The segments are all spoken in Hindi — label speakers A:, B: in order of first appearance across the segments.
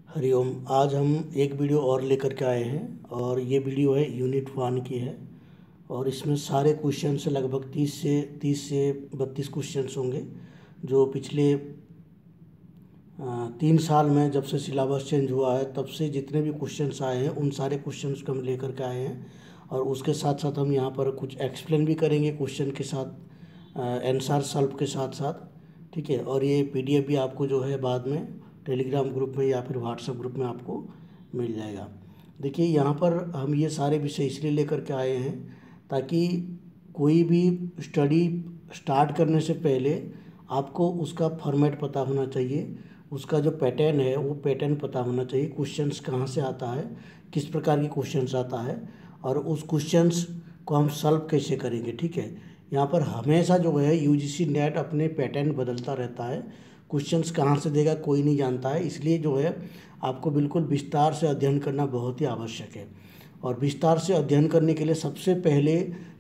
A: हरिओम। आज हम एक वीडियो और लेकर के आए हैं और ये वीडियो है यूनिट 1 की है और इसमें सारे क्वेश्चन से लगभग 30 से 32 क्वेश्चंस होंगे जो पिछले 3 साल में जब से सिलेबस चेंज हुआ है तब से जितने भी क्वेश्चंस आए हैं उन सारे क्वेश्चंस को हम लेकर के आए हैं और उसके साथ साथ हम यहाँ पर कुछ एक्सप्लेन भी करेंगे क्वेश्चन के साथ, आंसर सॉल्व के साथ साथ। ठीक है, और ये पीडीएफ भी आपको जो है बाद में टेलीग्राम ग्रुप में या फिर व्हाट्सएप ग्रुप में आपको मिल जाएगा। देखिए यहाँ पर हम ये सारे विषय इसलिए लेकर के आए हैं ताकि कोई भी स्टडी स्टार्ट करने से पहले आपको उसका फॉर्मेट पता होना चाहिए, उसका जो पैटर्न है वो पैटर्न पता होना चाहिए, क्वेश्चंस कहाँ से आता है, किस प्रकार के क्वेश्चंस आता है और उस क्वेश्चंस को हम सॉल्व कैसे करेंगे। ठीक है, यहाँ पर हमेशा जो है यूजीसी नेट अपने पैटर्न बदलता रहता है, क्वेश्चंस कहाँ से देगा कोई नहीं जानता है, इसलिए जो है आपको बिल्कुल विस्तार से अध्ययन करना बहुत ही आवश्यक है। और विस्तार से अध्ययन करने के लिए सबसे पहले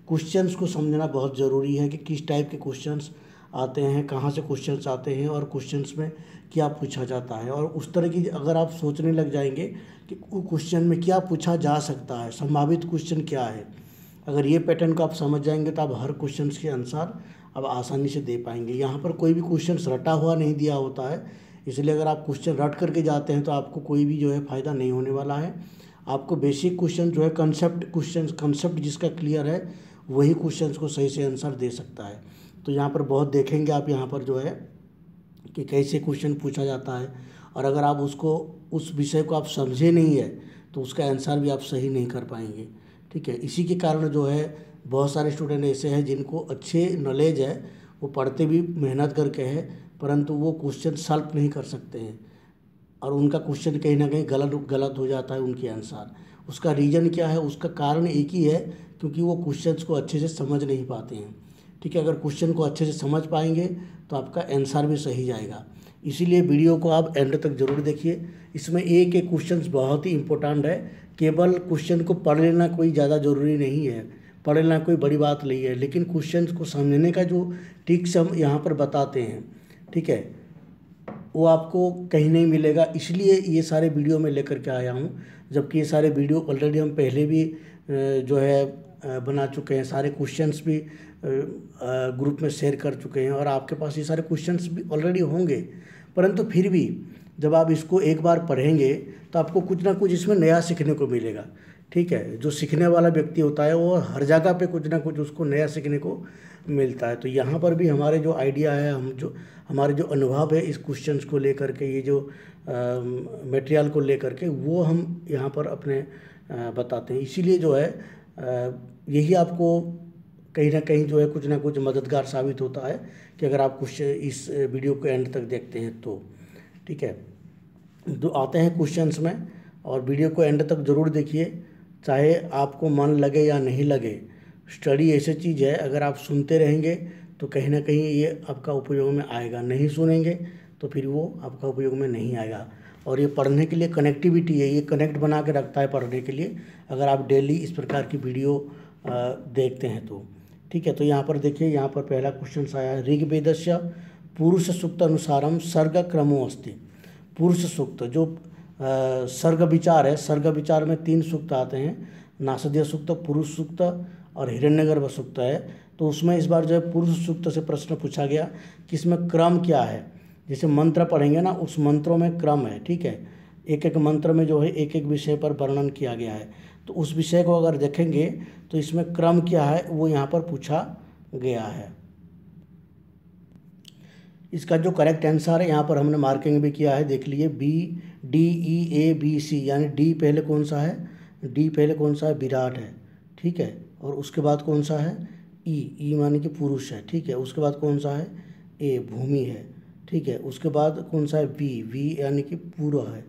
A: क्वेश्चंस को समझना बहुत ज़रूरी है कि किस टाइप के क्वेश्चंस आते हैं, कहाँ से क्वेश्चंस आते हैं और क्वेश्चंस में क्या पूछा जाता है। और उस तरह की अगर आप सोचने लग जाएंगे कि क्वेश्चन में क्या पूछा जा सकता है, संभावित क्वेश्चन क्या है, अगर ये पैटर्न को आप समझ जाएंगे तो आप हर क्वेश्चन के अनुसार अब आसानी से दे पाएंगे। यहाँ पर कोई भी क्वेश्चन रटा हुआ नहीं दिया होता है, इसलिए अगर आप क्वेश्चन रट करके जाते हैं तो आपको कोई भी जो है फ़ायदा नहीं होने वाला है। आपको बेसिक क्वेश्चन जो है कंसेप्ट जिसका क्लियर है वही क्वेश्चंस को सही से आंसर दे सकता है। तो यहाँ पर बहुत देखेंगे आप यहाँ पर जो है कि कैसे क्वेश्चन पूछा जाता है और अगर आप उस विषय को आप समझे नहीं है तो उसका आंसर भी आप सही नहीं कर पाएंगे। ठीक है, इसी के कारण जो है बहुत सारे स्टूडेंट ऐसे हैं जिनको अच्छे नॉलेज है, वो पढ़ते भी मेहनत करके है परंतु वो क्वेश्चन सॉल्व नहीं कर सकते हैं और उनका क्वेश्चन कहीं ना कहीं गलत हो जाता है उनके अनुसार। उसका रीज़न क्या है, उसका कारण एक ही है, क्योंकि वो क्वेश्चंस को अच्छे से समझ नहीं पाते हैं। ठीक है, अगर क्वेश्चन को अच्छे से समझ पाएंगे तो आपका आंसर भी सही जाएगा। इसीलिए वीडियो को आप एंड तक जरूर देखिए, इसमें एक एक क्वेश्चन बहुत ही इंपॉर्टेंट है। केवल क्वेश्चन को पढ़ लेना कोई ज़्यादा ज़रूरी नहीं है, पढ़ लेना कोई बड़ी बात नहीं है, लेकिन क्वेश्चन को समझने का जो टिप्स हम यहाँ पर बताते हैं, ठीक है, वो आपको कहीं नहीं मिलेगा। इसलिए ये सारे वीडियो में लेकर के आया हूँ, जबकि ये सारे वीडियो ऑलरेडी हम पहले भी जो है बना चुके हैं, सारे क्वेश्चंस भी ग्रुप में शेयर कर चुके हैं और आपके पास ये सारे क्वेश्चंस भी ऑलरेडी होंगे। परंतु फिर भी जब आप इसको एक बार पढ़ेंगे तो आपको कुछ ना कुछ इसमें नया सीखने को मिलेगा। ठीक है, जो सीखने वाला व्यक्ति होता है वो हर जगह पे कुछ ना कुछ उसको नया सीखने को मिलता है। तो यहाँ पर भी हमारे जो आइडिया है, हमारे जो अनुभव है इस क्वेश्चंस को लेकर के, ये जो मटेरियल को लेकर के, वो हम यहाँ पर अपने बताते हैं। इसीलिए जो है यही आपको कहीं ना कहीं जो है कुछ ना कुछ मददगार साबित होता है कि अगर आप कुछ इस वीडियो को एंड तक देखते हैं तो। ठीक है, तो आते हैं क्वेश्चंस में और वीडियो को एंड तक ज़रूर देखिए, चाहे आपको मन लगे या नहीं लगे। स्टडी ऐसी चीज़ है, अगर आप सुनते रहेंगे तो कहीं ना कहीं ये आपका उपयोग में आएगा, नहीं सुनेंगे तो फिर वो आपका उपयोग में नहीं आएगा। और ये पढ़ने के लिए कनेक्टिविटी है, ये कनेक्ट बना के रखता है पढ़ने के लिए, अगर आप डेली इस प्रकार की वीडियो देखते हैं तो। ठीक है, तो यहाँ पर देखिए, यहाँ पर पहला क्वेश्चन आया है, ऋग्वेदस्य पुरुष सूक्त अनुसारम सर्ग क्रमो अस्ति। पुरुष सूक्त जो सर्ग विचार है, सर्ग विचार में 3 सूक्त आते हैं, नासदीय सूक्त, पुरुष सूक्त और हिरण्यगर्भ सूक्त है। तो उसमें इस बार जो है पुरुष सूक्त से प्रश्न पूछा गया कि इसमें क्रम क्या है। जैसे मंत्र पढ़ेंगे ना, उस मंत्रों में क्रम है। ठीक है, एक एक मंत्र में जो है एक एक विषय पर वर्णन किया गया है, तो उस विषय को अगर देखेंगे तो इसमें क्रम क्या है वो यहाँ पर पूछा गया है। इसका जो करेक्ट आंसर है यहाँ पर हमने मार्किंग भी किया है, देख लिए, BDEABC, यानी डी पहले कौन सा है, डी पहले कौन सा है, विराट है। ठीक है, और उसके बाद कौन सा है, ई मानी कि पुरुष है। ठीक है, उसके बाद कौन सा है, ए भूमि है। ठीक है, उसके बाद कौन सा है, वी यानी कि पूरा है,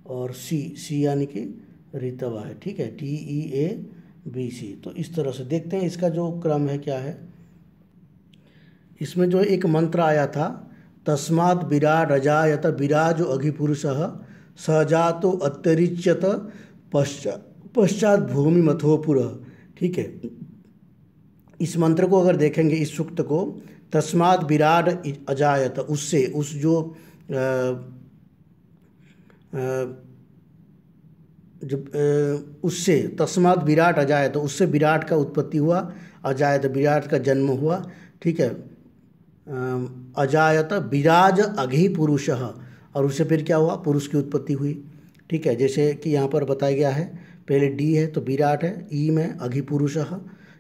A: और सी यानी कि ऋतवा है। ठीक है, DEABC। तो इस तरह से देखते हैं इसका जो क्रम है क्या है। इसमें जो एक मंत्र आया था, तस्मात् विराट रजायत विराजो अघिपुरुषः सहजातो अत्यरिच्यत पश्चात भूमि मथोपुर। ठीक है, इस मंत्र को अगर देखेंगे, इस सूक्त को, तस्मात् विराट अजायत, उससे, उस जो जब उससे तस्मात् विराट अजायत, उससे विराट का उत्पत्ति हुआ, अजायत विराट का जन्म हुआ, ठीक है। अजायत विराज अघि पुरुषः, और उससे फिर क्या हुआ, पुरुष की उत्पत्ति हुई, ठीक है। जैसे कि यहाँ पर बताया गया है, पहले डी है तो विराट है, ई में अघि पुरुषः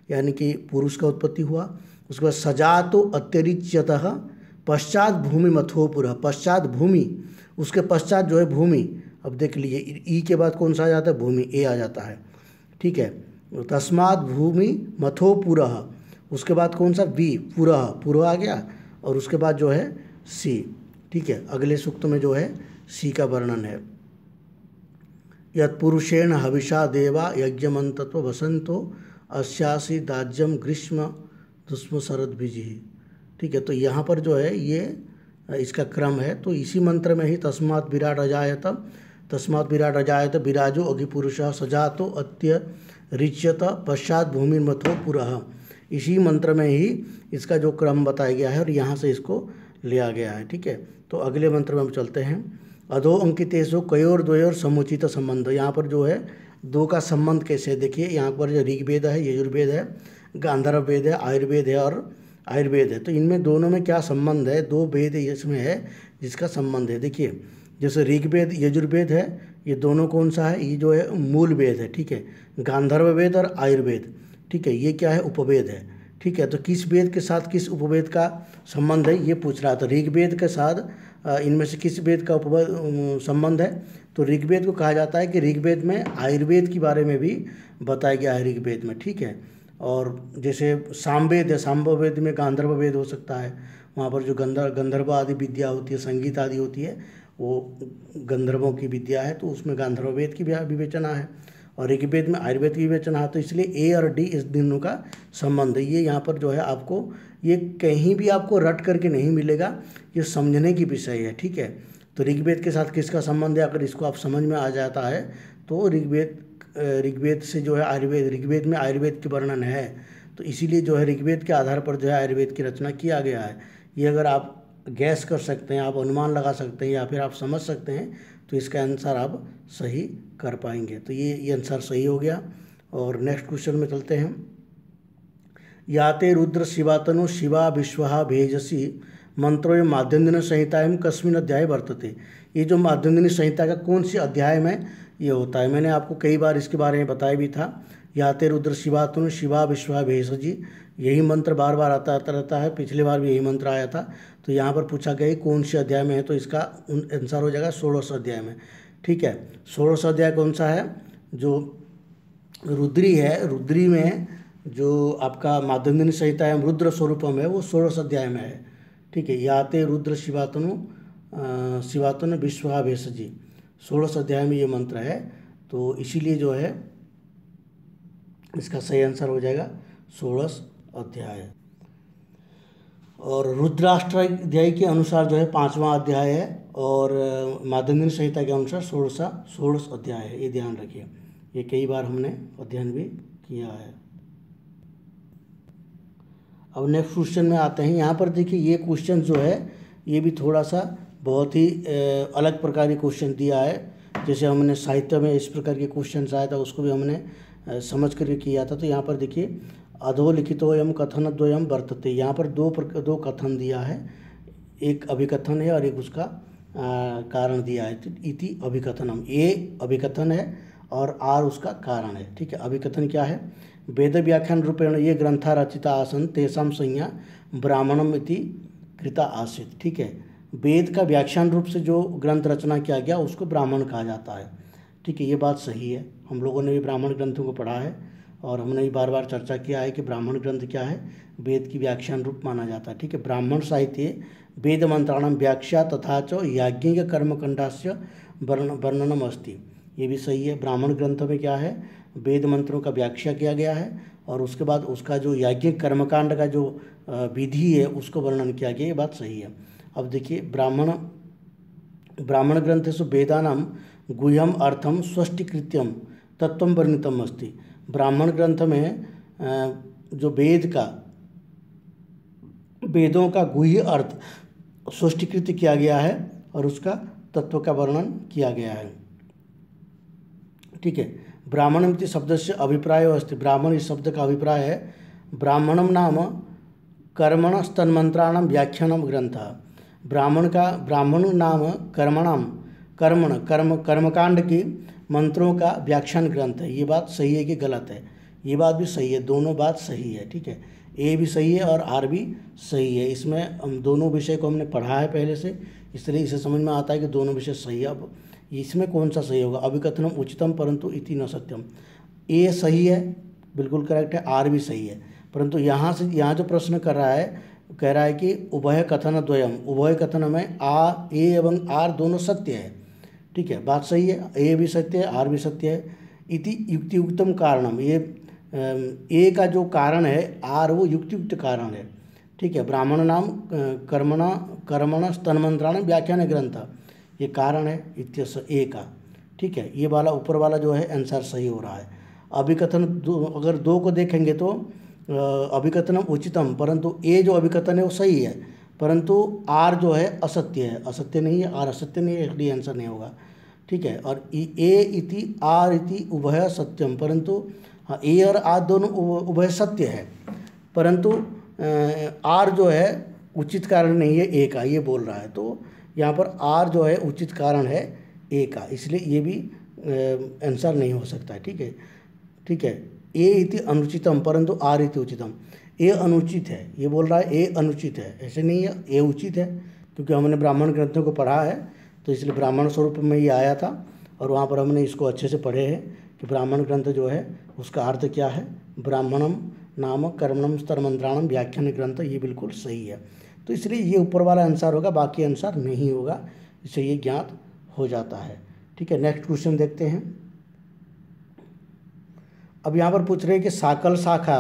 A: यानी कि पुरुष का उत्पत्ति हुआ। उसके बाद सजातो अत्यरिच्यतः पश्चात भूमि मथोपुरः, पश्चात भूमि, उसके पश्चात जो है भूमि। अब देख लीजिए ई के बाद कौन सा आ जाता है, भूमि, ए आ जाता है, ठीक है। तस्मात् भूमि मथोपुरः, उसके बाद कौन सा, बी, पुरः, पुरः आ गया, और उसके बाद जो है सी, ठीक है। अगले सूक्त में जो है सी का वर्णन है। यत्पुरुषेण हविषा देवा यज्ञमन्तत्व वसंतो अस्यासि दाज्यम ग्रीष्म दुष्म शरद बीजी, ठीक है। तो यहाँ पर जो है ये इसका क्रम है। तो इसी मंत्र में ही तस्मात् विराट अजायत, तस्मात् विराट अजायत विराजो अघिपुरुषः सजातो अत्य ऋच्यत पश्चात भूमिर्मथो पुरः, इसी मंत्र में ही इसका जो क्रम बताया गया है और यहाँ से इसको लिया गया है, ठीक है। तो अगले मंत्र में हम चलते हैं। अधो अंकितेषु कयोर द्वयोर समुचित संबंध, यहाँ पर जो है दो का संबंध कैसे, देखिए यहाँ पर जो ऋग्वेद है, यजुर्वेद है, गांधर्व वेद है, आयुर्वेद है और आयुर्वेद है। तो इनमें दोनों में क्या संबंध है, दो वेद इसमें है जिसका संबंध है। देखिए जैसे ऋग्वेद यजुर्वेद है, ये दोनों कौन सा है, ये जो है मूल वेद है, ठीक है। गांधर्व वेद और आयुर्वेद, ठीक है, ये क्या है, उपवेद है, ठीक है। तो किस वेद के साथ किस उपवेद का संबंध है ये पूछ रहा था। ऋग्वेद के साथ इनमें से किस वेद का संबंध है, तो ऋग्वेद को कहा जाता है कि ऋग्वेद में आयुर्वेद के बारे में भी बताया गया है ऋग्वेद में, ठीक है। और जैसे सामवेद है, सामवेद में गांधर्व वेद हो सकता है, वहाँ पर जो गंधर्व आदि विद्या होती है, संगीत आदि होती है, वो गंधर्वों की विद्या है, तो उसमें गांधर्व वेद की विवेचना है, और ऋग्वेद में आयुर्वेद की विवेचना है। तो इसलिए ए और डी इस दोनों का संबंध है। ये यहाँ पर जो है आपको ये कहीं भी आपको रट करके नहीं मिलेगा, ये समझने की विषय है, ठीक है। तो ऋग्वेद के साथ किसका संबंध है, अगर इसको आप समझ में आ जाता है तो ऋग्वेद से जो है आयुर्वेद, ऋग्वेद में आयुर्वेद के वर्णन है, तो इसीलिए जो है ऋग्वेद के आधार पर जो है आयुर्वेद की रचना किया गया है। ये अगर आप गैस कर सकते हैं, आप अनुमान लगा सकते हैं या फिर आप समझ सकते हैं, तो इसका आंसर आप सही कर पाएंगे। तो ये आंसर सही हो गया। और नेक्स्ट क्वेश्चन में चलते हैं। याते रुद्र शिवातनु शिवा विश्वा भेजसी मंत्रों माध्यन्दिनी संहिताएं कस्मिन् अध्याय वर्तते, ये जो माध्यन्दिनी संहिता का कौन सी अध्याय में ये होता है, मैंने आपको कई बार इसके बारे में बताया भी था। याते रुद्र शिवातनु शिवा विश्वा भेषजी, यही मंत्र बार बार आता रहता है, पिछले बार भी यही मंत्र आया था। तो यहाँ पर पूछा गया कौन से अध्याय में है, तो इसका आंसर हो जाएगा 16 अध्याय में, ठीक है। 16 अध्याय कौन सा है, जो रुद्री है, रुद्री में जो आपका माध्यन्दिनी संहिता है रुद्र स्वरूपम है, वो 16 अध्याय में है, ठीक है। याते रुद्र शिवातनु विश्वा भेषजी, 16 अध्याय में ये मंत्र है। तो इसीलिए जो है इसका सही आंसर हो जाएगा 16 अध्याय। और रुद्राष्टाध्याय के अनुसार जो है 5वां अध्याय है, और माध्यन्दिनी संहिता के अनुसार 16 अध्याय है, ये ध्यान रखिए, ये कई बार हमने अध्ययन भी किया है। अब नेक्स्ट क्वेश्चन में आते हैं। यहाँ पर देखिए ये क्वेश्चन जो है ये भी थोड़ा सा बहुत ही अलग प्रकार के क्वेश्चन दिया है। जैसे हमने साहित्य में इस प्रकार के क्वेश्चन आया था, उसको भी हमने समझ कर किया था। तो यहाँ पर देखिए अधोलिखितोयम कथनद्वयम वर्तते, यहाँ पर दो कथन दिया है, एक अभिकथन है और एक उसका कारण दिया है। तो इति अभिकथनम, ए अभिकथन है और आर उसका कारण है, ठीक है। अभिकथन क्या है, वेद व्याख्यान रूपेण ये ग्रंथा रचिता आसन तेषां संज्ञा ब्राह्मणम इति कृता आसीत्, ठीक है। वेद का व्याख्यान रूप से जो ग्रंथ रचना किया गया उसको ब्राह्मण कहा जाता है, ठीक है। ये बात सही है, हम लोगों ने भी ब्राह्मण ग्रंथों को पढ़ा है और हमने भी बार बार चर्चा किया है कि ब्राह्मण ग्रंथ क्या है, वेद की व्याख्यान रूप माना जाता है, ठीक है। ब्राह्मण साहित्ये वेद मंत्राणां व्याख्या तथा च याज्ञिक कर्मकांडस्य वर्णनम अस्ति, ये भी सही है। ब्राह्मण ग्रंथों में क्या है, वेद मंत्रों का व्याख्या किया गया है और उसके बाद उसका जो याज्ञिक कर्मकांड का जो विधि है उसको वर्णन किया गया, ये बात सही है। अब देखिए ब्राह्मण ग्रंथेषु वेदानां गुह्यम अर्थम स्वष्टीकृत्यम तत्वं वर्णितम अस्ति, ब्राह्मण ग्रंथ में जो वेदों का गुह्य अर्थ स्वष्टीकृत किया गया है और उसका तत्व का वर्णन किया गया है। ठीक है। ब्राह्मणम इति शब्दस्य अभिप्रायो अस्ति, ब्राह्मण इस शब्द का अभिप्राय है ब्राह्मणम नाम कर्मण तन्मंत्राणाम व्याख्यानम ग्रंथः। ब्राह्मण नाम कर्मकांड की मंत्रों का व्याख्यान ग्रंथ है। ये बात सही है कि गलत है? ये बात भी सही है, दोनों बात सही है, ठीक है। ए भी सही है और आर भी सही है। इसमें हम दोनों विषय को हमने पढ़ा है पहले से, इसलिए इसे समझ में आता है कि दोनों विषय सही है। अब इसमें कौन सा सही होगा? अभिकथनम उचितम परंतु इति न सत्यम। ए सही है, बिल्कुल करेक्ट है, आर भी सही है, परंतु यहाँ जो प्रश्न कर रहा है, कह रहा है कि उभय कथन द्वयम, उभय कथन में ए एवं आर दोनों सत्य है, ठीक है, बात सही है, ए भी सत्य है, आर भी सत्य है। इति युक्तियुक्तम कारणम, ये ए का जो कारण है आर वो युक्तियुक्त कारण है, ठीक है। ब्राह्मण नाम कर्मण तन्मंत्राणाम व्याख्यान ग्रंथ, ये कारण है इत्यस ए का, ठीक है। ये वाला ऊपर वाला जो है आंसर सही हो रहा है। अभिकथन अगर दो को देखेंगे तो अभिकथनम उचितम, परंतु ए जो अभिकथन है वो सही है, परंतु आर जो है असत्य है, असत्य नहीं है, आर असत्य नहीं है, इसलिए आंसर नहीं होगा, ठीक है। और ए इति आर इति उभय सत्यम, परंतु हाँ ए और आर दोनों उभय सत्य है, परंतु आर जो है उचित कारण नहीं है ए का, ये बोल रहा है। तो यहाँ पर आर जो है उचित कारण है ए का, इसलिए ये भी आंसर नहीं हो सकता है, ठीक है, ठीक है। ए इति अनुचितम परंतु आर इति उचितम, ए अनुचित है, ये बोल रहा है ए अनुचित है, ऐसे नहीं है, ए उचित है, क्योंकि हमने ब्राह्मण ग्रंथों को पढ़ा है तो इसलिए ब्राह्मण स्वरूप में ये आया था और वहाँ पर हमने इसको अच्छे से पढ़े हैं कि ब्राह्मण ग्रंथ जो है उसका अर्थ क्या है, ब्राह्मणम नाम कर्मणम स्तरमंत्राणम व्याख्यान ग्रंथ, ये बिल्कुल सही है। तो इसलिए ये ऊपर वाला आंसर होगा, बाकी आंसर नहीं होगा, इससे ये ज्ञात हो जाता है, ठीक है। नेक्स्ट क्वेश्चन देखते हैं। अब यहाँ पर पूछ रहे हैं कि साकल शाखा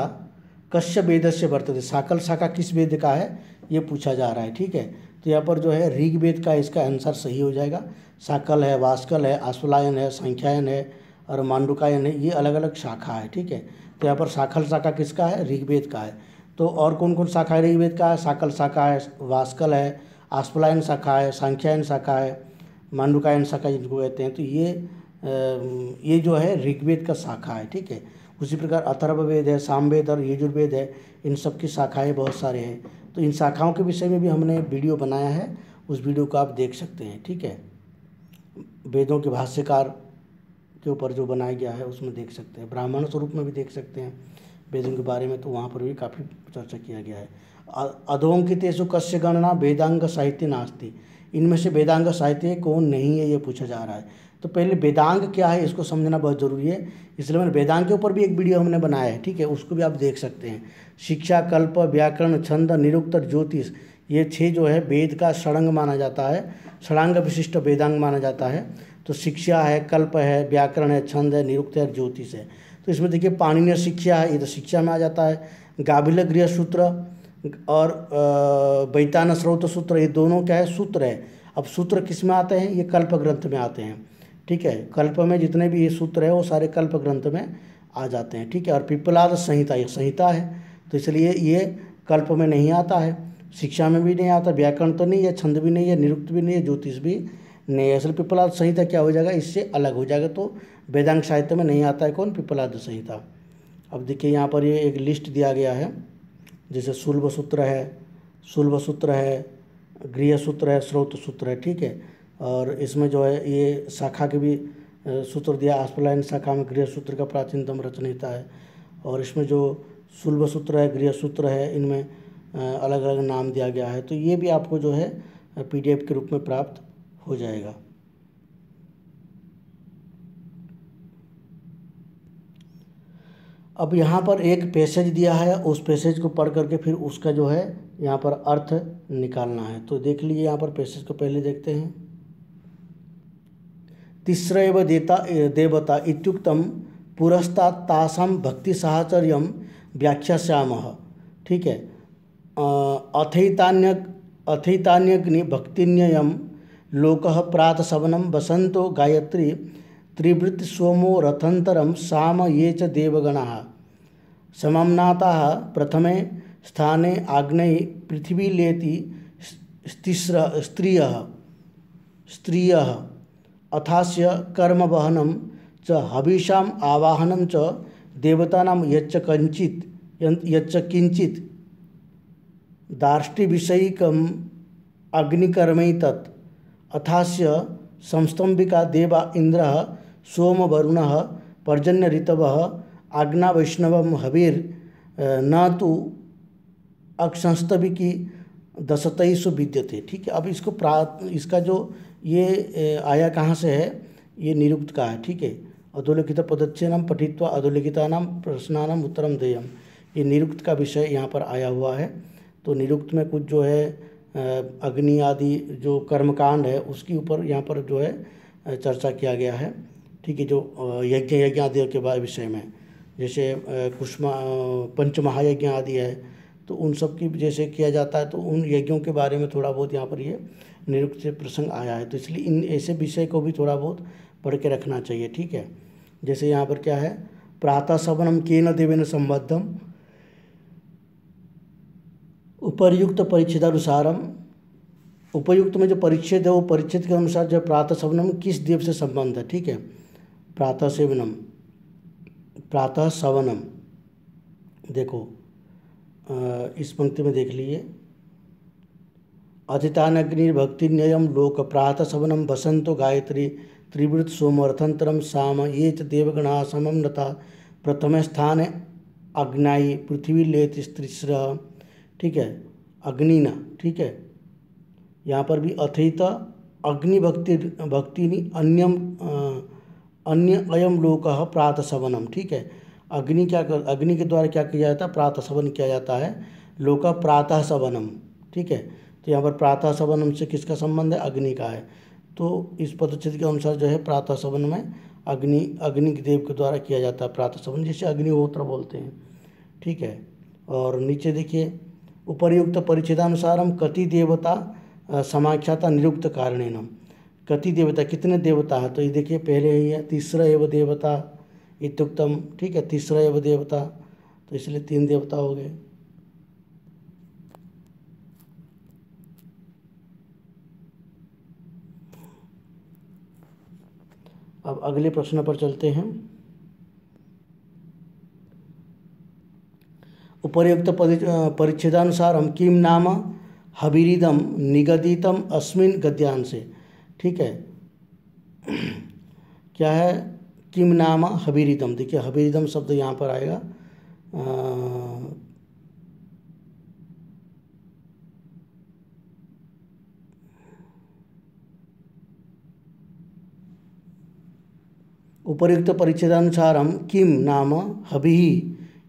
A: कस्य वेदस्य वर्तते, साकल शाखा किस वेद का है ये पूछा जा रहा है, ठीक है। तो यहाँ पर जो है ऋग्वेद का इसका आंसर सही हो जाएगा। साकल है, वास्कल है, आश्वलायन है, सांख्यायन है और मांडुकायन है, ये अलग अलग शाखा है, ठीक है। तो यहाँ पर साकल शाखा किसका है? ऋग्वेद का है। तो और कौन कौन शाखा है ऋग्वेद का है? साकल शाखा है, वास्कल है, आश्वलायन शाखा है, सांख्यायन शाखा है, मांडुकायन शाखा जिनको कहते हैं। तो ये जो है ऋग्वेद का शाखा है, ठीक है। उसी प्रकार अथर्ववेद है, सामवेद और यजुर्वेद है, इन सब की शाखाएँ बहुत सारे हैं। तो इन शाखाओं के विषय में भी हमने वीडियो बनाया है, उस वीडियो को आप देख सकते हैं, ठीक है। वेदों के भाष्यकार के ऊपर जो बनाया गया है उसमें देख सकते हैं, ब्राह्मण स्वरूप में भी देख सकते हैं वेदों के बारे में, तो वहाँ पर भी काफ़ी चर्चा किया गया है। अधोंकितेषु कस्य गणना वेदांग साहित्य नास्ति, इनमें से वेदांग साहित्य कौन नहीं है ये पूछा जा रहा है। तो पहले वेदांग क्या है इसको समझना बहुत ज़रूरी है, इसलिए मैंने वेदांग के ऊपर भी एक वीडियो हमने बनाया है, ठीक है, उसको भी आप देख सकते हैं। शिक्षा, कल्प, व्याकरण, छंद, निरुक्त, ज्योतिष, ये 6 जो है वेद का षडंग माना जाता है, षडांग विशिष्ट वेदांग माना जाता है। तो शिक्षा है, कल्प है, व्याकरण है, छंद है, निरुक्त है, ज्योतिष है। तो इसमें देखिए पाणिनीय शिक्षा है, ये तो शिक्षा में आ जाता है। गाभिल गृह सूत्र और बैतान स्रोत सूत्र, ये दोनों क्या है? सूत्र है। अब सूत्र किस में आते हैं? ये कल्प ग्रंथ में आते हैं, ठीक है। कल्प में जितने भी ये सूत्र है वो सारे कल्प ग्रंथ में आ जाते हैं, ठीक है। और पिप्पलाद संहिता, एक संहिता है, तो इसलिए ये कल्प में नहीं आता है, शिक्षा में भी नहीं आता, व्याकरण तो नहीं है, छंद भी नहीं है, निरुक्त भी नहीं है, ज्योतिष भी नहीं है। असल पिप्पलाद संहिता क्या हो जाएगा? इससे अलग हो जाएगा। तो वेदांग साहित्य में नहीं आता है कौन? पिप्पलाद संहिता। अब देखिए यहाँ पर ये एक लिस्ट दिया गया है, जैसे शुल्ब सूत्र है, गृह सूत्र है, स्रोत सूत्र है, ठीक है। और इसमें जो है ये शाखा के भी सूत्र दिया, आश्वलायन शाखा में गृह सूत्र का प्राचीनतम रचनेता है। और इसमें जो शुल्ब सूत्र है, गृह सूत्र है, इनमें अलग अलग नाम दिया गया है। तो ये भी आपको जो है PDF के रूप में प्राप्त हो जाएगा। अब यहाँ पर एक पैसेज दिया है, उस पैसेज को पढ़ करके फिर उसका जो है यहाँ पर अर्थ निकालना है। तो देख लीजिए, यहाँ पर पैसेज को पहले देखते हैं। तिस्रैव देवता इत्युक्तम पुरस्तात् तासां भक्ति साहचर्यम व्याख्यास्यामः, ठीक है। अथैतान्यग्नि भक्तिन्ययम लोकः प्रातःसवनं वसंतो गायत्री त्रिवृत्ति सोमो रथंतरम साम ये च देवगणाः समम्नाताः प्रथमे स्थाने आग्नेयी पृथ्वीलेति स्त्रियः अथास्य कर्मवहनं च हविषाम आवाहनम च देवतानां यच्च किंचित दार्ष्टिविषयिकम् अग्निकर्मैतत् अथास्य संस्तंभिका देवा इंद्रः सोमवरुणः पर्जन्य ऋतवः आज्ञा वैष्णवम हविर न तो अक्षंस्तभिकी दशतैषु विद्यते। ठीक है, अब इसका जो ये आया कहाँ से है, ये निरुक्त का है। ठीक है, अधोलिखित पदच्छेदम पठित्वा अधोलिखितानां प्रश्नानां उत्तरम देयम, ये निरुक्त का विषय यहाँ पर आया हुआ है। तो निरुक्त में कुछ जो है अग्नि आदि जो कर्मकांड है उसके ऊपर यहाँ पर जो है चर्चा किया गया है। ठीक है, जो यज्ञ आदि के विषय में, जैसे कुष्मा पंचमहायज्ञ आदि है तो उन सब की जैसे किया जाता है, तो उन यज्ञों के बारे में थोड़ा बहुत यहाँ पर ये निरुक्त से प्रसंग आया है। तो इसलिए इन ऐसे विषय को भी थोड़ा बहुत पढ़ के रखना चाहिए। ठीक है, जैसे यहाँ पर क्या है, प्रातः सवनम केन देवेन संबद्धम उपर्युक्त परिच्छेदानुसारम, उपयुक्त में जो परिच्छेद है वो परिच्छेद के अनुसार जो प्रातः सवनम किस देव से संबंध है। ठीक है, प्रातः सेवनम, प्रातः सवनम, देखो इस पंक्ति में देख लीजिए, अतितानग्निर्भक्ति न्ययम लोक प्रातः सवनम बसंतो गायत्री त्रिवृत सोमर्थंतरम साम ये च देवगणा समम नता प्रथम स्थान अग्नाई पृथ्वी लेत स्त्रीस्र। ठीक है, अग्निना, ठीक है, यहाँ पर भी अथित अग्निभक्ति अन्य अयम लोक प्रातः सवनम। ठीक है, अग्नि के द्वारा क्या किया जाता है, प्रातः सवन किया जाता है, लोक प्रातः सवनम। ठीक है, तो यहाँ पर प्रातः सवनम से किसका संबंध है, अग्नि का है। तो इस पदच्छेद के अनुसार जो है प्रातः सवन में अग्नि के देव के द्वारा किया जाता है प्रातः सवन, जिसे अग्निहोत्र बोलते हैं। ठीक है, और नीचे देखिए, उपर्युक्त परिच्छेदानुसारम कति देवता समाख्याता निरुक्त कारणेन, कति देवता, कितने देवता है, तो ये देखिए पहले ही है तीसरा एव देवता इत्युक्तम। ठीक है, तीसरा एव देवता, तो इसलिए 3 देवता हो गए। अब अगले प्रश्न पर चलते हैं। उपर्युक्त परिच्छेदानुसारम किम नाम हविरिदम निगदितम अस्मिन् गद्यांशे। ठीक है, क्या है, किम नाम हविरिदम, देखिए हविरिदम शब्द यहाँ पर आएगा, उपर्युक्त परिच्छेदानुसारम किम नाम हविः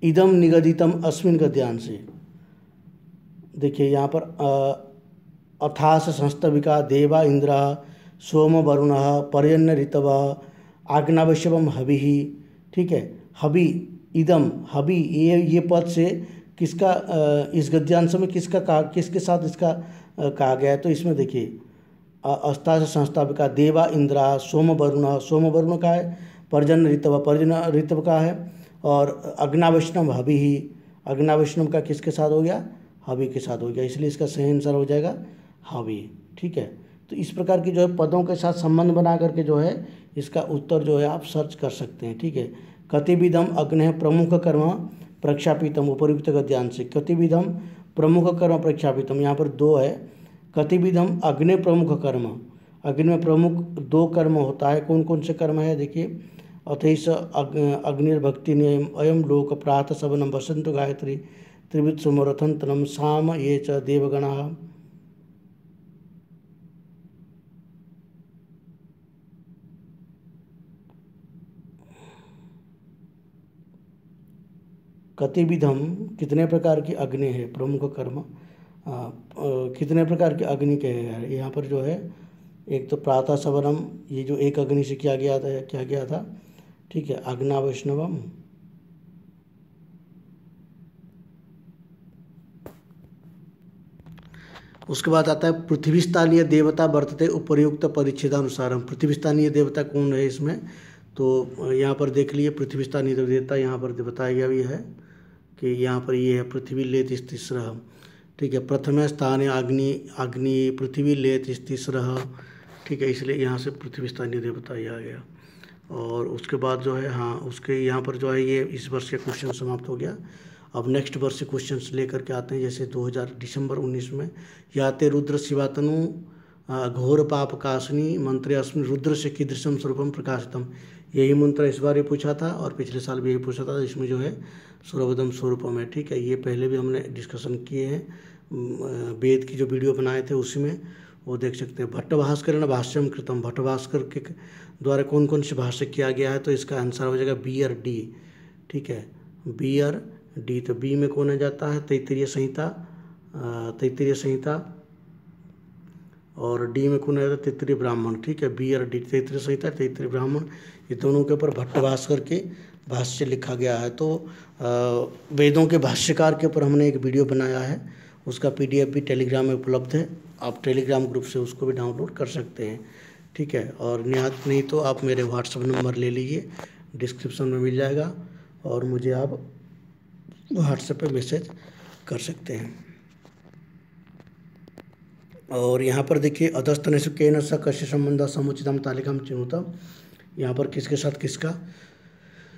A: इदम निगदितम अस्मिन् गद्यांशे। देखिए यहाँ पर अथास संस्तविका देवा इंद्र सोम वरुण पर्जन्य ऋतवः आज्ञावश्यवम हविः। ठीक है, हवि इदम, हवि ये पद से किसका इस गद्यांश में किसके साथ इसका कहा गया है, तो इसमें देखिए अस्तास संस्थापिका देवा इंद्रा सोम वरुण का है, पर्जन्य ऋतव का है, और अग्नावैष्णव हवि ही, अग्नावैष्णव का किसके साथ हो गया, हवि के साथ हो गया, इसलिए इसका सही आंसर हो जाएगा हवि। ठीक है, तो इस प्रकार की जो है पदों के साथ संबंध बना करके जो है इसका उत्तर जो है आप सर्च कर सकते हैं। ठीक है, कतिविधम अग्नि प्रमुख कर्म प्रक्षापितम, उपर्युक्त गद्यांश से कतिविधम प्रमुख कर्म प्रक्षापितम, यहाँ पर 2 है, कतिविधम अग्नि प्रमुख कर्म, अग्नि में प्रमुख 2 कर्म होता है, कौन कौन से कर्म है, देखिए अथैस अग्निर्भक्ति अयम लोक प्रातः सवनम बसंत गायत्री त्रिवृत सोमरथंतरम साम ये च देवगणा। कतिविधम कितने प्रकार की अग्नि है, प्रमुख कर्म कितने प्रकार के अग्नि के हैं, यहाँ पर जो है एक तो प्रातः सवनम, ये जो एक अग्नि से किया गया था। ठीक है, आज्ञा वैष्णवम, उसके बाद आता है पृथ्वी स्थानीय देवता वर्तते उपर्युक्त परिच्छेदानुसारम। पृथ्वी स्थानीय देवता कौन है इसमें, तो यहाँ पर देख लिए पृथ्वी स्थानीय देवता यहाँ पर बताया गया भी है कि यहाँ पर ये है पृथ्वी लेत स्तिस्रः। ठीक है, प्रथम स्थान अग्नि पृथ्वी लेत स्तिस्रः। ठीक है, इसलिए यहाँ से पृथ्वी स्थानीय देवता ही आ गया। और उसके बाद जो है, हाँ, उसके यहाँ पर जो है ये इस वर्ष के क्वेश्चन समाप्त हो गया। अब नेक्स्ट वर्ष से क्वेश्चंस लेकर के आते हैं, जैसे 2000 दिसंबर 19 में याते रुद्र शिवातनु घोर पाप काशनी मंत्रे अस्मिन रुद्र से कीदृशम स्वरूपम प्रकाशितम। यही मंत्र इस बार ये पूछा था और पिछले साल भी यही पूछा था। इसमें जो है सर्वोदम स्वरूपम है, ठीक है। ये पहले भी हमने डिस्कशन किए हैं, वेद की जो वीडियो बनाए थे उसमें, वो देख सकते हैं। भट्ट भास्कर ने भाष्यम कृतम, भट्ट भास्कर के द्वारा कौन कौन से भाष्य किया गया है, तो इसका आंसर हो जाएगा बी और डी, ठीक है, बी और डी। तो बी में कौन आ जाता है, तैत्तिरीय संहिता, तैत्तिरीय संहिता, और डी में कौन आ जाता है, तैत्तिरीय ब्राह्मण, ठीक है। बी और डी, तैत्तिरीय संहिता, तैत्तिरीय ब्राह्मण, ये दोनों के ऊपर भट्ट भास्कर के भाष्य लिखा गया है। तो वेदों के भाष्यकार के ऊपर हमने एक वीडियो बनाया है, उसका PDF भी टेलीग्राम में उपलब्ध है, आप टेलीग्राम ग्रुप से उसको भी डाउनलोड कर सकते हैं, ठीक है। और नहीं तो आप मेरे व्हाट्सएप नंबर ले लीजिए, डिस्क्रिप्शन में मिल जाएगा, और मुझे आप व्हाट्सएप पे मैसेज कर सकते हैं। और यहाँ पर देखिए, अधस्तनेषु केन सह कस्य संबंध समुचितम तालिकाम चिनुतम, यहाँ पर किसके साथ किसका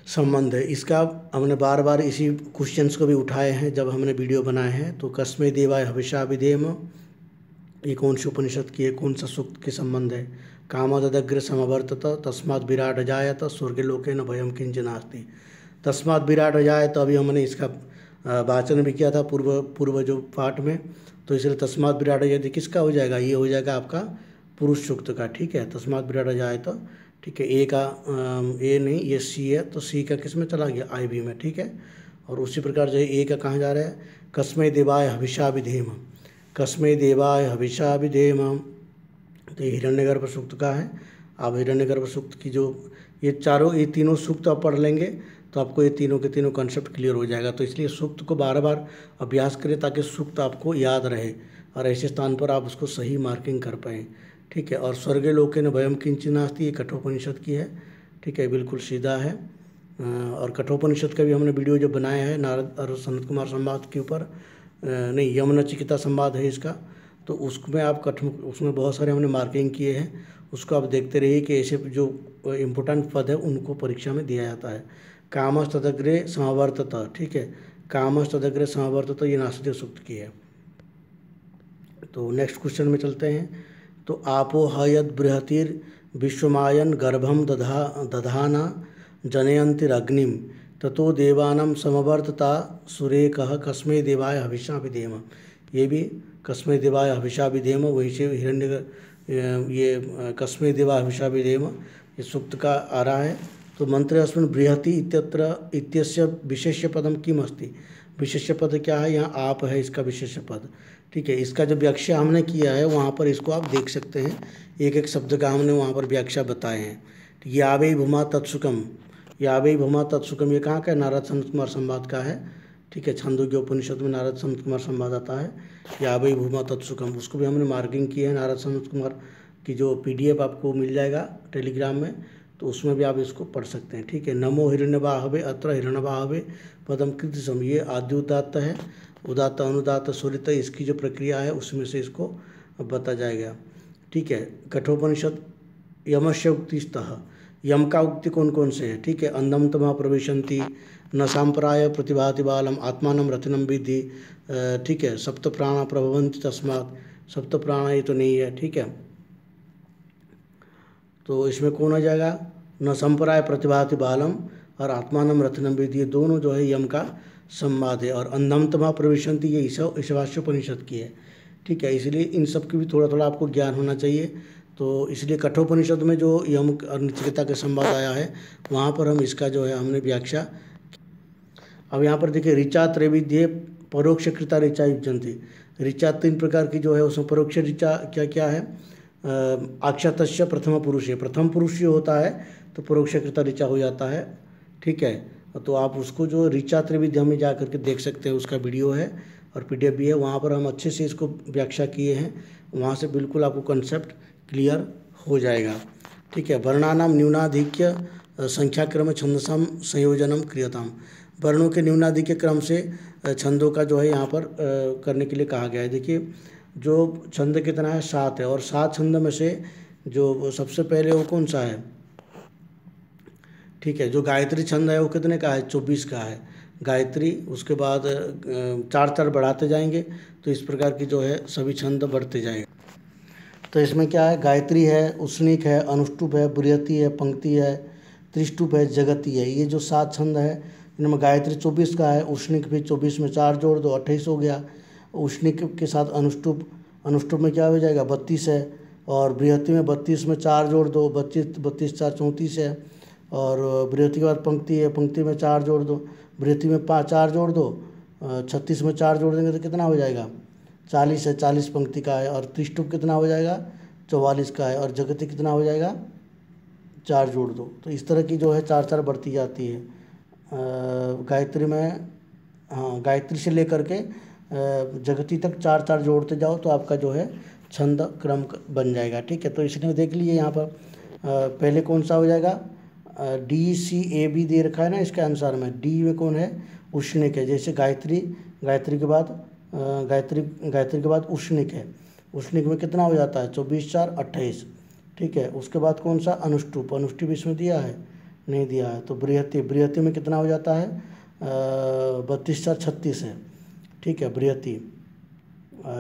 A: संबंध है, इसका हमने बार बार इसी क्वेश्चंस को भी उठाए हैं जब हमने वीडियो बनाए हैं। तो कस्मै देवाय हविषा विधेम, ये कौन सी उपनिषद की है, कौन सा सूक्त के संबंध है। कामदग्र समवर्तत तस्मात् विराट अजायत स्वर्गलोके न भयम किंचन नास्ति। तस्मात् विराट अजायत, अभी हमने इसका वाचन भी किया था पूर्व जो पाठ में, तो इसलिए तस्मात् विराट अजायत किसका हो जाएगा, ये हो जाएगा आपका पुरुष सूक्त का, ठीक है। तस्मात् विराट अजायत, ठीक है। ए का ए नहीं, ये सी है, तो सी का किस में चला गया, IB में, ठीक है। और उसी प्रकार जो है ए का कहाँ जा रहा है, कस्मै देवाय हविषा विधेम, कस्मै देवाय हविषा विधेम, तो हिरण्यगर्भ सूक्त का है। आप हिरण्यगर्भ सूक्त की जो ये तीनों सूक्त आप पढ़ लेंगे तो आपको ये तीनों के तीनों कॉन्सेप्ट क्लियर हो जाएगा। तो इसलिए सूक्त को बार बार अभ्यास करें ताकि सूक्त आपको याद रहे और ऐसे स्थान पर आप उसको सही मार्किंग कर पाएँ, ठीक है। और स्वर्गे लोके न भयम किंचित नास्ति, ये कठोपनिषद की है, ठीक है, बिल्कुल सीधा है। और कठोपनिषद का भी हमने वीडियो जो बनाया है नारद और सनत कुमार संवाद के ऊपर, नहीं, यमनचिकेता संवाद है इसका, तो उसमें आप उसमें बहुत सारे हमने मार्किंग किए हैं, उसको आप देखते रहिए कि ऐसे जो इम्पोर्टेंट पद है उनको परीक्षा में दिया जाता है। कामस्तदग्रे समावर्तत, ठीक है, कामस्तदग्रे समावर्तत, ये नासदेव सूक्त की है। तो नेक्स्ट क्वेश्चन में चलते हैं। तो आपो हयद बृहतिर विश्वमायन गर्भम दधाना जनयन्तिरग्निम ततो देवानां समवर्तता सुरेकः कस्मै देवाय हविषा विधेम, ये भी कस्मै देवाय हविषा विधेम, वहीं से ये कस्मै देवाय हविषा विधेम, ये सूक्त का आ रहा है। तो मंत्रे अस्मिन् बृहति इत्यस्य विशेष्य पदम किम अस्ति, विशेष्य पद क्या है, यहाँ आप है इसका विशेष्य पद, ठीक है। इसका जो व्याख्या हमने किया है वहाँ पर इसको आप देख सकते हैं, एक एक शब्द का हमने वहाँ पर व्याख्या बताए हैं। यावै भूमा तत्सुकम, यावै भूमा तत्सुकम, ये कहाँ का है, नारद सनत कुमार संवाद का है, ठीक है। छांदोग्य उपनिषद में नारद सनत कुमार संवाद आता है, यावै भूमा तत्सुकम, उसको भी हमने मार्किंग की है। नारद सनत कुमार की जो PDF आपको मिल जाएगा टेलीग्राम में, तो उसमें भी आप इसको पढ़ सकते हैं, ठीक है। नमो हिरण्यवाहवे अत्र हिरण्यवाहवे पदम कृतसम, ये आदि उदात्त है, उदात्त अनुदात्त स्वरित, इसकी जो प्रक्रिया है उसमें से इसको बता जाएगा, ठीक है। कठोपनिषद यमस्य उक्तिस्तः, यम का उक्ति कौन कौन से हैं, ठीक है। अंधम तमा प्रविशन्ति न सांप्राय प्रतिभाति बालम आत्मानं रतिनं विद्धि, ठीक है। सप्त प्राणा प्रभवन्ति तस्मात्, सप्त प्राणा ये तो नहीं है, ठीक है। तो इसमें कौन आ जाएगा, न संपराय प्रतिभाति बालम और आत्मानं रत्नम विद्धि, ये दोनों जो है यम का संवाद है। और अंधम तमा प्रविशन्ति, ये ईशावास्योपनिषद की है, ठीक है। इसलिए इन सब की भी थोड़ा थोड़ा आपको ज्ञान होना चाहिए। तो इसलिए कठोपनिषद में जो यम और नचिकेता के संवाद आया है वहाँ पर हम इसका जो है हमने व्याख्या। अब यहाँ पर देखिए, ऋचा त्रैविध्य परोक्ष कृता ऋचा युज्यन्ते, ऋचा 3 प्रकार की जो है उसमें परोक्ष ऋचा क्या क्या है, आक्षतस्य प्रथम पुरुष है, प्रथम पुरुष ये होता है तो परोक्ष कृता ऋचा हो जाता है, ठीक है। तो आप उसको जो ऋचा त्रैविध्य में जा करके देख सकते हैं, उसका वीडियो है और PDF भी है, वहाँ पर हम अच्छे से इसको व्याख्या किए हैं, वहाँ से बिल्कुल आपको कंसेप्ट क्लियर हो जाएगा, ठीक है। वर्णानाम न्यूनाधिक्य संख्याक्रम छंदसम संयोजनम क्रियताम, वर्णों के न्यूनाधिक्य क्रम से छंदों का जो है यहाँ पर करने के लिए कहा गया है। देखिए, जो छंद कितना है, 7 है, और 7 छंद में से जो सबसे पहले वो कौन सा है, ठीक है। जो गायत्री छंद है वो कितने का है, 24 का है गायत्री। उसके बाद 4 बढ़ाते जाएंगे तो इस प्रकार की जो है सभी छंद बढ़ते जाएंगे। तो इसमें क्या है, गायत्री है, उष्णिक है, अनुष्टुप है, बृहति है, पंक्ति है, त्रिष्टुप है, जगति है। ये जो 7 छंद है इनमें गायत्री 24 का है, उष्णिक भी 24 में 4 जोड़ दो 28 हो गया। उष्णिक के साथ अनुष्टुप, अनुष्टुप में क्या हो जाएगा 32 है, और बृहति में 32 में 4 जोड़ दो 32 4 34 है। और बृहति के बाद पंक्ति है, पंक्ति में 4 जोड़ दो, बृहति में 4 जोड़ दो, 36 में 4 जोड़ देंगे तो कितना हो जाएगा 40 है, 40 पंक्ति का है। और त्रिष्टुप कितना हो जाएगा 44 का है, और जगति कितना हो जाएगा 4 जोड़ दो। तो इस तरह की जो है 4 बढ़ती जाती है गायत्री में। हाँ, गायत्री से लेकर के जगती तक 4 जोड़ते जाओ तो आपका जो है छंद क्रम बन जाएगा। ठीक है, तो इसलिए देख लीजिए यहाँ पर पहले कौन सा हो जाएगा, DCAB दे रखा है ना इसके आंसर में। डी में कौन है, उष्णिक है। जैसे गायत्री, गायत्री के बाद उष्णिक है। उष्णिक में कितना हो जाता है 24 4 28। ठीक है, उसके बाद कौन सा, अनुष्टुप। अनुष्टुप इसमें दिया है, नहीं दिया है। तो बृहति, बृहति में कितना हो जाता है 32 4 36 है। ठीक है, बृहति।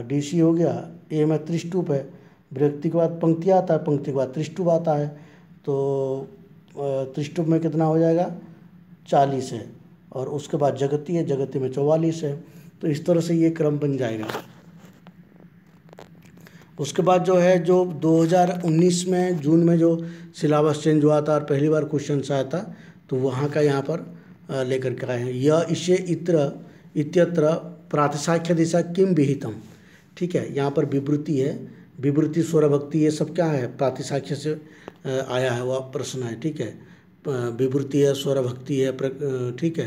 A: DC हो गया। ए में त्रिष्टुप है, बृहति के बाद पंक्ति आता है, पंक्ति के बाद त्रिष्टुप आता है। तो त्रिष्टुप में कितना हो जाएगा 40 है, और उसके बाद जगति है, जगति में 44 है। तो इस तरह से ये क्रम बन जाएगा। उसके बाद जो है, जो 2019 में जून में जो सिलेबस चेंज हुआ था और पहली बार क्वेश्चन आया था, तो वहाँ का यहाँ पर लेकर के आए हैं। यह इसे इत्यत्र प्रातिशाख्य दिशा किम विहितम। ठीक है, यहाँ पर विवृति है, विवृति स्वरभक्ति ये सब क्या है, प्रातिशाख्य से आया है, वह प्रश्न है। ठीक है, विवृति है, स्वरभक्ति है, ठीक है।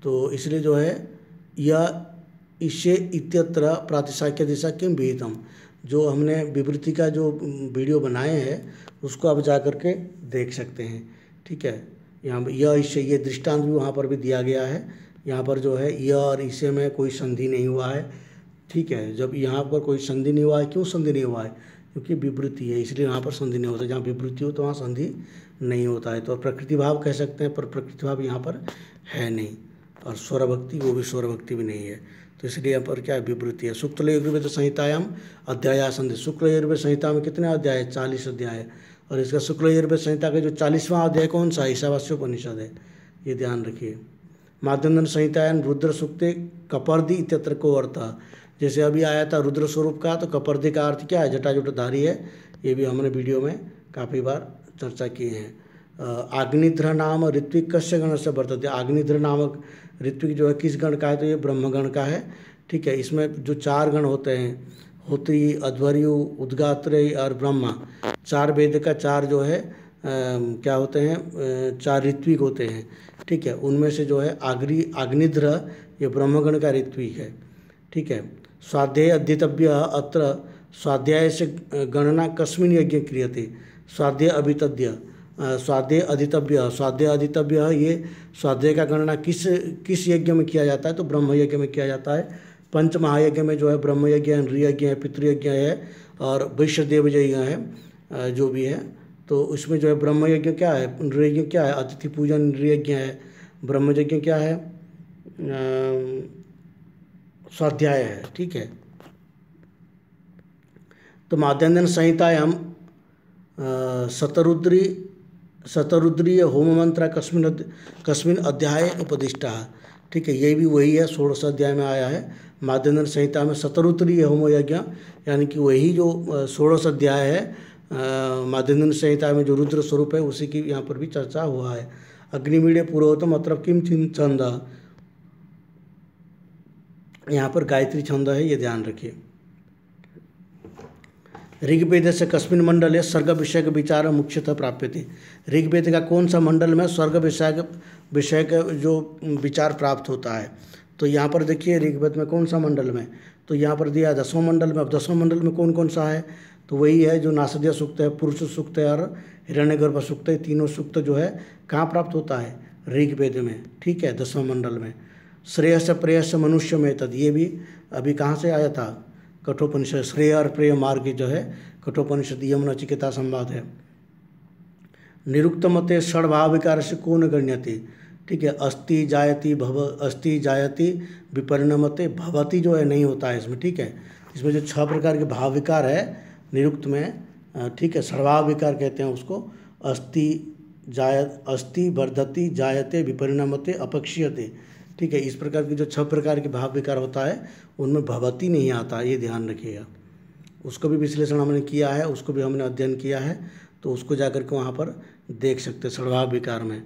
A: तो इसलिए जो है यह इसे इत्यत्र प्रातिशाख्य दिशा किम विहितम, जो हमने विवृति का जो वीडियो बनाए हैं उसको आप जा कर के देख सकते हैं। ठीक है, यहाँ यह इसे, ये दृष्टांत भी वहाँ पर भी दिया गया है। यहाँ पर जो है यह और इसे में कोई संधि नहीं हुआ है। ठीक है, जब यहाँ पर कोई संधि नहीं हुआ है, क्यों संधि नहीं हुआ है, क्योंकि विवृति है, इसलिए यहाँ पर संधि नहीं होता। जहाँ विवृति हो तो वहाँ संधि नहीं होता है। तो प्रकृति भाव कह सकते हैं, पर प्रकृति भाव यहाँ पर है नहीं। और स्वरभक्ति, वो भी स्वरभक्ति भी नहीं है, तो इसलिए यहाँ पर क्या है, विवृति है। शुक्ल यजुर्वेद संहितायाम अध्याया संधि। शुक्ल यजुर्वेद संहिता में कितने अध्याय है, 40 अध्याय है। और इसका शुक्ल यजुर्वेद संहिता का जो 40वां अध्याय कौन सा है, ईशावास्योपनिषद है, ये ध्यान रखिए। माध्यंदन संहितायाम रुद्र सूक्ते कपर्दी इत्यत्र को अर्थ। जैसे अभी आया था रुद्र स्वरूप का, तो कपर्दी का अर्थ क्या है, जटाजुटधारी है। ये भी हमने वीडियो में काफ़ी बार चर्चा किए हैं। आग्निध्र नाम ऋत्विक कस्य गण से वर्तते। आग्निध्र नामक ऋत्विक जो है किस गण का है, तो ये ब्रह्मगण का है। ठीक है, इसमें जो 4 गण होते हैं, होत्री, अध्वर्यु, उद्गात्र और ब्रह्मा, 4 वेद का 4 जो है क्या होते हैं, 4 ऋत्विक होते हैं। ठीक है, उनमें से जो है आग्निध्र ये ब्रह्मगण का ऋत्विक है। ठीक है, स्वाध्याय अध्येतव्य अत्र स्वाध्याय से गणना कस्मिन यज्ञ क्रियते। स्वाध्याय अभितव्य, स्वाध्याय अधितव्य, स्वाध्याय अधितव्य ये स्वाध्याय का गणना किस यज्ञ में किया जाता है, तो ब्रह्म यज्ञ में किया जाता है। पंच महायज्ञ में जो है ब्रह्म यज्ञ है, नृयज्ञ है, पितृयज्ञ है और वैश्यदेव यज्ञ है, जो भी है। तो उसमें जो है ब्रह्म यज्ञ क्या है, नृयज्ञ क्या है, अतिथि पूजन नृयज्ञ है। ब्रह्म यज्ञ क्या है, स्वाध्याय है। ठीक है, तो माध्यंदन संहितायाम शतरुद्रीय होम मंत्र कस्मिन अध्याय उपदिष्टा। ठीक है, ये भी वही है, 16 अध्याय में आया है। माध्यंदन संहिता में शतरुद्रीय होम यज्ञ, यानी कि वही जो 16 अध्याय है माध्यंदन संहिता में जो रुद्र स्वरूप है उसी की यहाँ पर भी चर्चा हुआ है। अग्निमीड़े पुरोहितम मतलब किम छंद, यहाँ पर गायत्री छंद है, ये ध्यान रखिए। ऋग्वेद से कस्मिन मंडल है स्वर्ग विषय का विचार मुख्यतः प्राप्य थे। ऋग्वेद का कौन सा मंडल में स्वर्ग विषय का जो विचार प्राप्त होता है, तो यहाँ पर देखिए ऋग्वेद में कौन सा मंडल में, तो यहाँ पर दिया 10वें मंडल में। अब 10वें मंडल में कौन कौन सा है, तो वही है जो नासदीय सूक्त है, पुरुष सूक्त है और हिरण्यगर्भ सूक्त है। तीनों सूक्त जो है कहाँ प्राप्त होता है, ऋग्वेद में। ठीक है, 10वें मंडल में। श्रेयस प्रेयस मनुष्य में तद, ये भी अभी कहाँ से आया था, कठोपनिषद। श्रेय और प्रेय मार्ग जो है कठोपनिषद, यम नचिकेता संवाद है। निरुक्तमते षड्भाव विकार से को न गण्यते। ठीक है, अस्ति जायति भव, अस्ति जायति विपरिणमते, भवति जो है नहीं होता है इसमें। ठीक है, इसमें जो 6 प्रकार के भाव विकार है निरुक्त में, ठीक है, षड्भाव विकार कहते हैं उसको। अस्ति वर्धति जायते विपरिणमते अपक्षीयते। ठीक है, इस प्रकार की जो 6 प्रकार के भाव विकार होता है उनमें भवति नहीं आता, ये ध्यान रखिएगा। उसको भी विश्लेषण हमने किया है, उसको भी हमने अध्ययन किया है, तो उसको जाकर के वहाँ पर देख सकते हैं षड्भाव विकार में।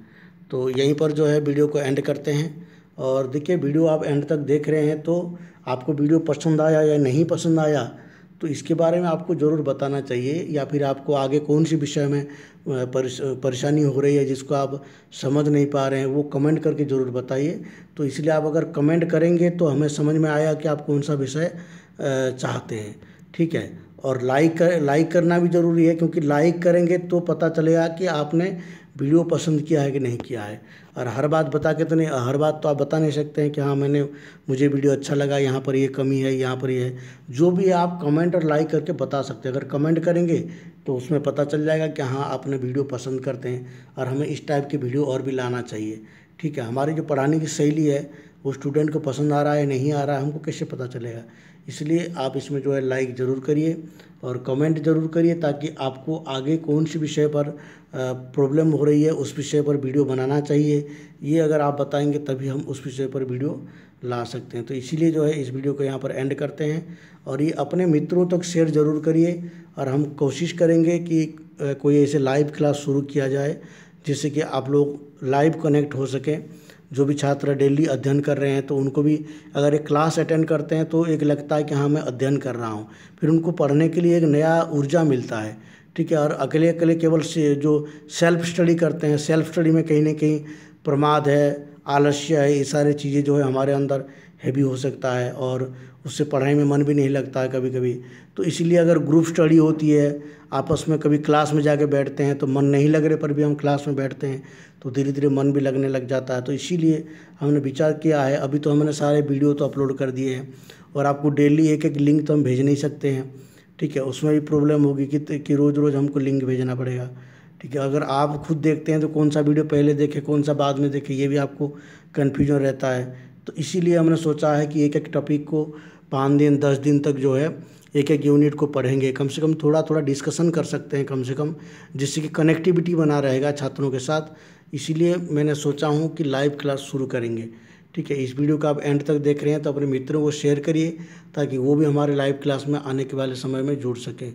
A: तो यहीं पर जो है वीडियो को एंड करते हैं। और देखिए, वीडियो आप एंड तक देख रहे हैं तो आपको वीडियो पसंद आया या नहीं पसंद आया तो इसके बारे में आपको ज़रूर बताना चाहिए, या फिर आपको आगे कौन सी विषय में परेशानी हो रही है जिसको आप समझ नहीं पा रहे हैं वो कमेंट करके ज़रूर बताइए। तो इसलिए आप अगर कमेंट करेंगे तो हमें समझ में आया कि आप कौन सा विषय चाहते हैं। ठीक है, और लाइक करना भी ज़रूरी है, क्योंकि लाइक करेंगे तो पता चलेगा कि आपने वीडियो पसंद किया है कि नहीं किया है। और हर बात बता के तो नहीं, हर बात तो आप बता नहीं सकते हैं कि हाँ मुझे वीडियो अच्छा लगा, यहाँ पर ये कमी है, यहाँ पर ये है। जो भी आप कमेंट और लाइक करके बता सकते हैं। अगर कमेंट करेंगे तो उसमें पता चल जाएगा कि हाँ आपने वीडियो पसंद करते हैं और हमें इस टाइप की वीडियो और भी लाना चाहिए। ठीक है, हमारी जो पढ़ाने की शैली है वो स्टूडेंट को पसंद आ रहा है नहीं आ रहा है हमको कैसे पता चलेगा। इसलिए आप इसमें जो है लाइक ज़रूर करिए और कमेंट ज़रूर करिए, ताकि आपको आगे कौन सी विषय पर प्रॉब्लम हो रही है उस विषय पर वीडियो बनाना चाहिए, ये अगर आप बताएंगे तभी हम उस विषय पर वीडियो ला सकते हैं। तो इसीलिए जो है इस वीडियो को यहाँ पर एंड करते हैं और ये अपने मित्रों तक शेयर ज़रूर करिए। और हम कोशिश करेंगे कि कोई ऐसे लाइव क्लास शुरू किया जाए जिससे कि आप लोग लाइव कनेक्ट हो सकें। जो भी छात्र डेली अध्ययन कर रहे हैं तो उनको भी अगर एक क्लास अटेंड करते हैं तो एक लगता है कि हाँ मैं अध्ययन कर रहा हूँ, फिर उनको पढ़ने के लिए एक नया ऊर्जा मिलता है। ठीक है, और अकेले अकेले केवल से जो सेल्फ स्टडी करते हैं, सेल्फ स्टडी में कहीं ना कहीं प्रमाद है, आलस्य है, ये सारी चीज़ें जो है हमारे अंदर हैवी हो सकता है और उससे पढ़ाई में मन भी नहीं लगता है कभी कभी। तो इसीलिए अगर ग्रुप स्टडी होती है, आपस में कभी क्लास में जाके बैठते हैं तो मन नहीं लग रहे पर भी हम क्लास में बैठते हैं तो धीरे धीरे मन भी लगने लग जाता है। तो इसीलिए हमने विचार किया है, अभी तो हमने सारे वीडियो तो अपलोड कर दिए हैं और आपको डेली एक एक लिंक तो हम भेज नहीं सकते हैं। ठीक है, उसमें भी प्रॉब्लम होगी कि रोज़ रोज़ हमको लिंक भेजना पड़ेगा। ठीक है, अगर आप खुद देखते हैं तो कौन सा वीडियो पहले देखें कौन सा बाद में देखें ये भी आपको कन्फ्यूजन रहता है। तो इसीलिए हमने सोचा है कि एक एक टॉपिक को 5 दिन 10 दिन तक जो है एक एक यूनिट को पढ़ेंगे, कम से कम थोड़ा थोड़ा डिस्कशन कर सकते हैं कम से कम, जिससे कि कनेक्टिविटी बना रहेगा छात्रों के साथ। इसीलिए मैंने सोचा हूँ कि लाइव क्लास शुरू करेंगे। ठीक है, इस वीडियो को आप एंड तक देख रहे हैं तो अपने मित्रों को शेयर करिए ताकि वो भी हमारे लाइव क्लास में आने के वाले समय में जुड़ सकें।